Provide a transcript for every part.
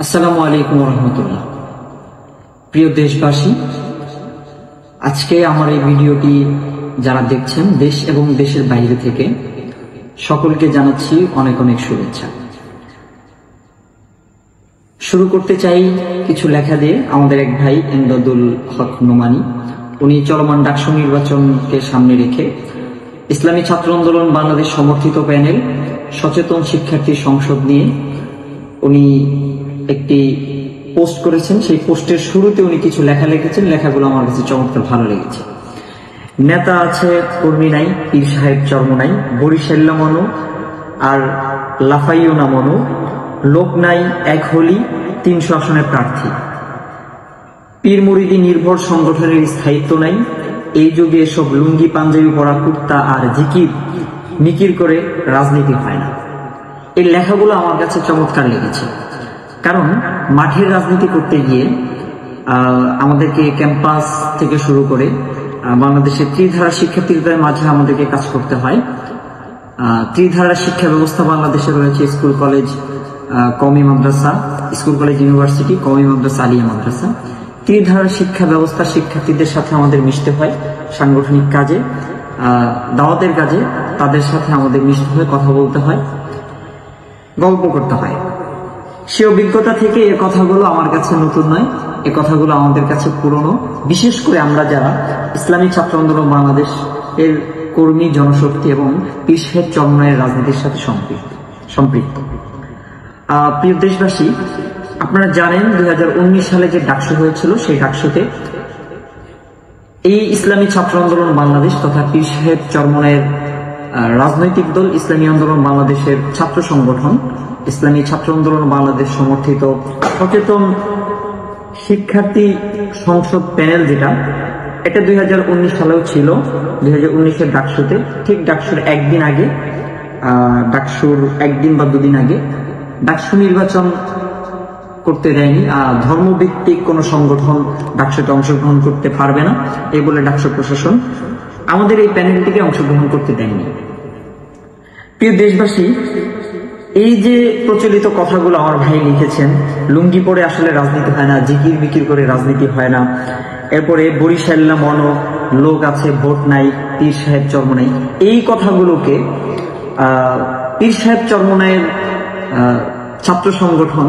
আসসালামু আলাইকুম রহমতুল্লাহ। প্রিয় দেশবাসী, আজকে আমার এই ভিডিওটি যারা দেখছেন দেশ এবং দেশের বাইরে থেকে সকলকে জানাচ্ছি অনেক অনেক শুভেচ্ছা। শুরু করতে চাই কিছু লেখা দিয়ে। আমাদের এক ভাই এমদাদুল হক নোমানী, উনি চলমান ডাকসু নির্বাচনকে সামনে রেখে ইসলামী ছাত্র আন্দোলন বাংলাদেশ সমর্থিত প্যানেল সচেতন শিক্ষার্থী সংসদ নিয়ে উনি একটি পোস্ট করেছেন। সেই পোস্টের শুরুতে উনি কিছু লেখা লিখেছেন, লেখাগুলো আমার কাছে চমৎকার ভালো লেগেছে। নেতা আছে কর্মী নাই, পীর সাহেব চর্ম নাই, বরিশাল্লা মনো আর লাফাইও না মনো, লোক নাই এক হলি ৩০০ আসনের প্রার্থী, পীর মুরিদি নির্ভর সংগঠনের স্থায়িত্ব নাই, এই যুগে এসব লুঙ্গি পাঞ্জাবি পরা কুর্তা আর জিকির মিকির করে রাজনীতি হয় না। এই লেখাগুলো আমার কাছে চমৎকার লেগেছে, কারণ মাঠের রাজনীতি করতে গিয়ে আমাদেরকে ক্যাম্পাস থেকে শুরু করে বাংলাদেশের ত্রিধারা শিক্ষার্থীদের মাঝে আমাদেরকে কাজ করতে হয়। ত্রিধারা শিক্ষা ব্যবস্থা বাংলাদেশে রয়েছে স্কুল কলেজ কওমি মাদ্রাসা, স্কুল কলেজ ইউনিভার্সিটি, কওমি মাদ্রাসা, আলিয়া মাদ্রাসা। ত্রিধারা শিক্ষা ব্যবস্থা শিক্ষার্থীদের সাথে আমাদের মিশতে হয়, সাংগঠনিক কাজে, দাওয়াতের কাজে তাদের সাথে আমাদের মিশতে হয়, কথা বলতে হয়, গল্প করতে হয়। সে অভিজ্ঞতা থেকে এ কথাগুলো আমার কাছে নতুন নয়, এ কথাগুলো আমাদের কাছে পুরনো। বিশেষ করে আমরা যারা ইসলামী ছাত্র আন্দোলন বাংলাদেশ এর কর্মী, জনশক্তি এবং পীর সাহেব চরমনায়ের রাজনীতির সাথে সম্পৃক্ত। প্রিয় দেশবাসী, আপনারা জানেন 2019 সালে যে ডাকসু হয়েছিল, সেই ডাকসুতে এই ইসলামী ছাত্র আন্দোলন বাংলাদেশ তথা পীর সাহেব চরমনায়ের রাজনৈতিক দল ইসলামী আন্দোলন বাংলাদেশের ছাত্র সংগঠন ইসলামী ছাত্র আন্দোলন বাংলাদেশ সমর্থিত সচেতন শিক্ষার্থী সংসদ প্যানেল, যেটা এটা 2019 সালেও ছিল। 2019-এর ডাকসুতে, ঠিক ডাকসুর একদিন আগে, ডাকসুর একদিন বা দুদিন আগে ডাকসু নির্বাচন করতে দেয়নি। ধর্মভিত্তিক কোন সংগঠন ডাকসুতে অংশগ্রহণ করতে পারবে না এই বলে ডাকসু প্রশাসন আমাদের এই প্যানেলটিকে অংশগ্রহণ করতে দেয়নি। প্রিয় দেশবাসী, এই যে প্রচলিত কথাগুলো আমার ভাই লিখেছেন, লুঙ্গি পরে আসলে রাজনীতি হয় না, জিকির বিকির করে রাজনীতি হয় না, এরপরে বরিশাল্লা মনো, লোক আছে ভোট নাই, পীর সাহেব চর্ম নাই, এই কথাগুলোকে পীর সাহেব চরমনায়ের ছাত্র সংগঠন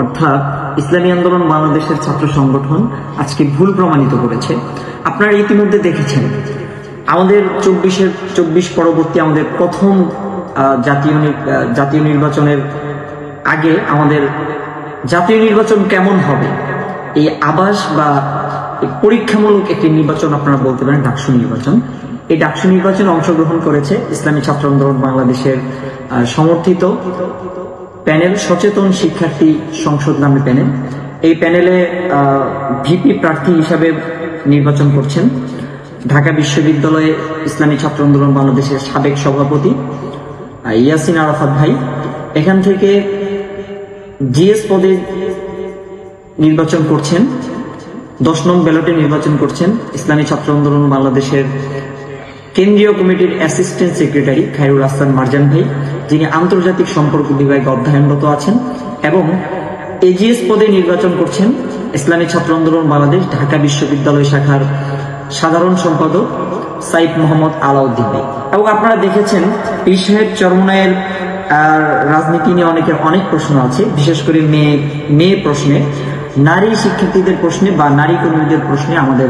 অর্থাৎ ইসলামী আন্দোলন বাংলাদেশের ছাত্র সংগঠন আজকে ভুল প্রমাণিত করেছে। আপনারা ইতিমধ্যে দেখেছেন আমাদের 24 পরবর্তী আমাদের প্রথম জাতীয় নির্বাচনের আগে আমাদের জাতীয় নির্বাচন কেমন হবে, এই আভাস বা পরীক্ষামূলক একটি নির্বাচন আপনারা বলতে পারেন ডাকসু নির্বাচন। এই ডাকসু নির্বাচনে অংশগ্রহণ করেছে ইসলামী ছাত্র আন্দোলন বাংলাদেশের সমর্থিত প্যানেল সচেতন শিক্ষার্থী সংসদ নামে প্যানেল। এই প্যানেলে ভিপি প্রার্থী হিসাবে নির্বাচন করছেন ঢাকা বিশ্ববিদ্যালয়ে ইসলামী ছাত্র আন্দোলন বাংলাদেশের সাবেক সভাপতি ইয়াসিন আরাফাত ভাই। এখান থেকে জিএস পদে নির্বাচন করছেন, 10 নং ব্যালটে নির্বাচন করছেন ইসলামী ছাত্র আন্দোলন বাংলাদেশের কেন্দ্রীয় কমিটির অ্যাসিস্ট্যান্ট সেক্রেটারি খায়রুল হাসান মারজান ভাই, যিনি আন্তর্জাতিক সম্পর্ক বিভাগে অধ্যয়নরত আছেন, এবং এজিএস পদে নির্বাচন করছেন ইসলামী ছাত্র আন্দোলন বাংলাদেশ ঢাকা বিশ্ববিদ্যালয় শাখার সাধারণ সম্পাদক সাইফ মোহাম্মদ আলাউদ্দিন ভাই। এবং আপনারা দেখেছেন পীর সাহেব চরমনায়ের রাজনীতি নিয়ে অনেকের অনেক প্রশ্ন আছে, বিশেষ করে মেয়ে প্রশ্নে, নারী শিক্ষার্থীদের প্রশ্নে বা নারী কর্মীদের প্রশ্নে আমাদের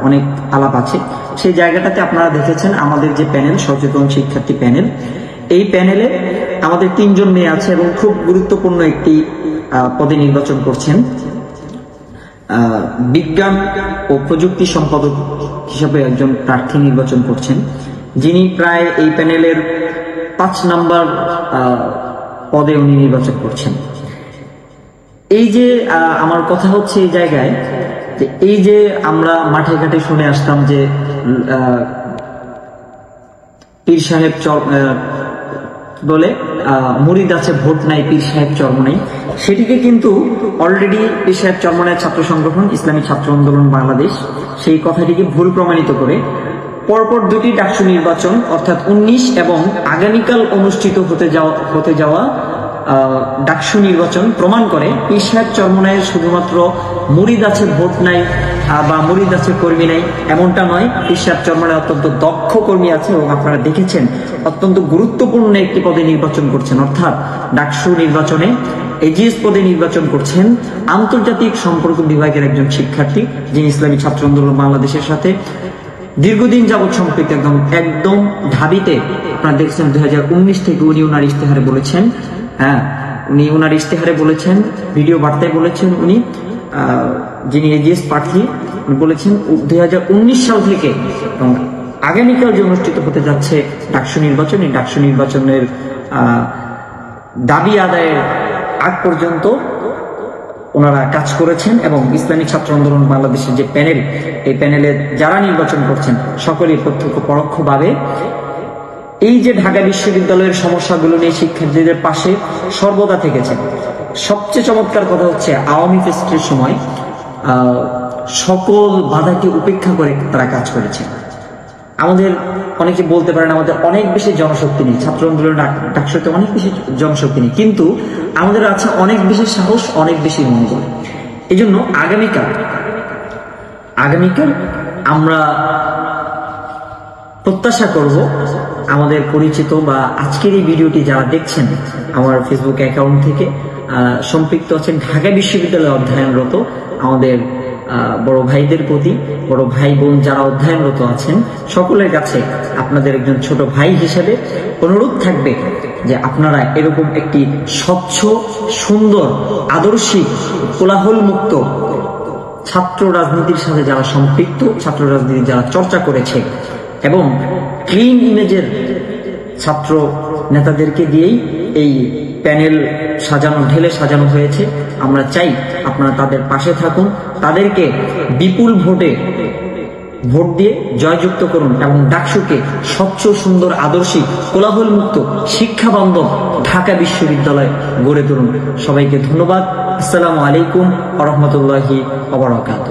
অনেক আলাপ আছে। সেই জায়গাটাতে আপনারা দেখেছেন আমাদের যে প্যানেল সচেতন শিক্ষার্থী প্যানেল, এই প্যানেলে আমাদের 3 জন মেয়ে আছে এবং খুব গুরুত্বপূর্ণ একটি পদে নির্বাচন করছেন বিজ্ঞান ও প্রযুক্তি সম্পাদক হিসাবে একজন প্রার্থী নির্বাচন করছেন, যিনি প্রায় এই প্যানেলের 5 নাম্বার পদে উনি নির্বাচন করছেন। এই যে আমার কথা হচ্ছে এই জায়গায় যে এই যে আমরা মাঠে ঘাটে শুনে আসতাম যে পীর সাহেব বলে মুরিদ আছে ভোট নাই, পীর সাহেব চর্ম নাই, সেটিকে কিন্তু অলরেডি পীর সাহেব চরমনায়ের ছাত্র সংগঠন ইসলামী ছাত্র আন্দোলন বাংলাদেশ সেই কথাটিকে ভুল প্রমাণিত করে পরপর 2টি ডাকসু নির্বাচন অর্থাৎ 19 এবং আগামীকাল অনুষ্ঠিত হতে যাওয়া ডাকসু নির্বাচন প্রমাণ করে পীর সাহেব চরমনায়ের শুধুমাত্র মুরিদ আছে, ভোট নাই, বা মুরিদ আছে, কর্মী নাই, এমনটা নয়। পীর সাহেব চরমনায় অত্যন্ত দক্ষ কর্মী আছে এবং আপনারা দেখেছেন অত্যন্ত গুরুত্বপূর্ণ একটি পদে নির্বাচন করছেন, অর্থাৎ ডাকসু নির্বাচনে এজিএস পদে নির্বাচন করছেন আন্তর্জাতিক সম্পর্ক বিভাগের একজন শিক্ষার্থী, যিনি ইসলামী ছাত্র আন্দোলন বাংলাদেশের সাথে দীর্ঘদিন যাবৎ সম্পৃক্ত, একদম ঢাবিতে। আপনারা দেখছেন 2019 থেকে উনি ওনার ইশতেহারে বলেছেন, উনি ওনার ইশতেহারে বলেছেন, ভিডিও বার্তায় বলেছেন, উনি যিনি এজিএস প্রার্থী বলেছেন 2019 সাল থেকে এবং আগামীকাল যে অনুষ্ঠিত হতে যাচ্ছে ডাকসু নির্বাচন, এই ডাকসু নির্বাচনের দাবি আদায়ের আগ পর্যন্ত ওনারা কাজ করেছেন এবং ইসলামী ছাত্র আন্দোলন বাংলাদেশের যে প্যানেল, এই প্যানেলে যারা নির্বাচন করছেন সকলেই প্রত্যক্ষ পরোক্ষভাবে এই যে ঢাকা বিশ্ববিদ্যালয়ের সমস্যাগুলো নিয়ে শিক্ষার্থীদের পাশে সর্বদা থেকেছেন। সবচেয়ে চমৎকার কথা হচ্ছে আওয়ামী ফেস্টের সময় সকল বাধাকে উপেক্ষা করে তারা কাজ করেছে। আমাদের অনেকে বলতে পারেন আমাদের অনেক বেশি জনশক্তি নেই, ছাত্র আন্দোলন ডাকসুতে অনেক বেশি জনশক্তি নেই, কিন্তু আমাদের আছে অনেক বেশি সাহস, অনেক বেশি মনোবল। এই জন্য আগামীকাল আমরা প্রত্যাশা করব আমাদের পরিচিত বা আজকের এই ভিডিওটি যারা দেখছেন আমার ফেসবুক অ্যাকাউন্ট থেকে সম্পৃক্ত আছেন ঢাকা বিশ্ববিদ্যালয়ে অধ্যয়নরত আমাদের বড় ভাইদের প্রতি, বড় ভাই বোন যারা অধ্যয়নরত আছেন সকলের কাছে আপনাদের একজন ছোট ভাই হিসেবে অনুরোধ থাকবে যে আপনারা এরকম একটি স্বচ্ছ, সুন্দর, আদর্শিক, কোলাহল মুক্ত ছাত্র রাজনীতির সাথে যারা সম্পৃক্ত, ছাত্র রাজনীতি যারা চর্চা করেছে এবং ক্লিন ইমেজের ছাত্র নেতাদেরকে দিয়েই এই প্যানেল ঢেলে সাজানো হয়েছে। আমরা চাই আপনারা তাদের পাশে থাকুন, তাদেরকে বিপুল ভোটে ভোট দিয়ে জয়যুক্ত করুন এবং ডাকসুকে স্বচ্ছ, সুন্দর, আদর্শিক, কোলাহল মুক্ত, শিক্ষা বান্ধব ঢাকা বিশ্ববিদ্যালয় গড়ে তুলুন। সবাইকে ধন্যবাদ। আসসালামু আলাইকুম ওয়া রাহমাতুল্লাহি ওয়া বারাকাতুহু।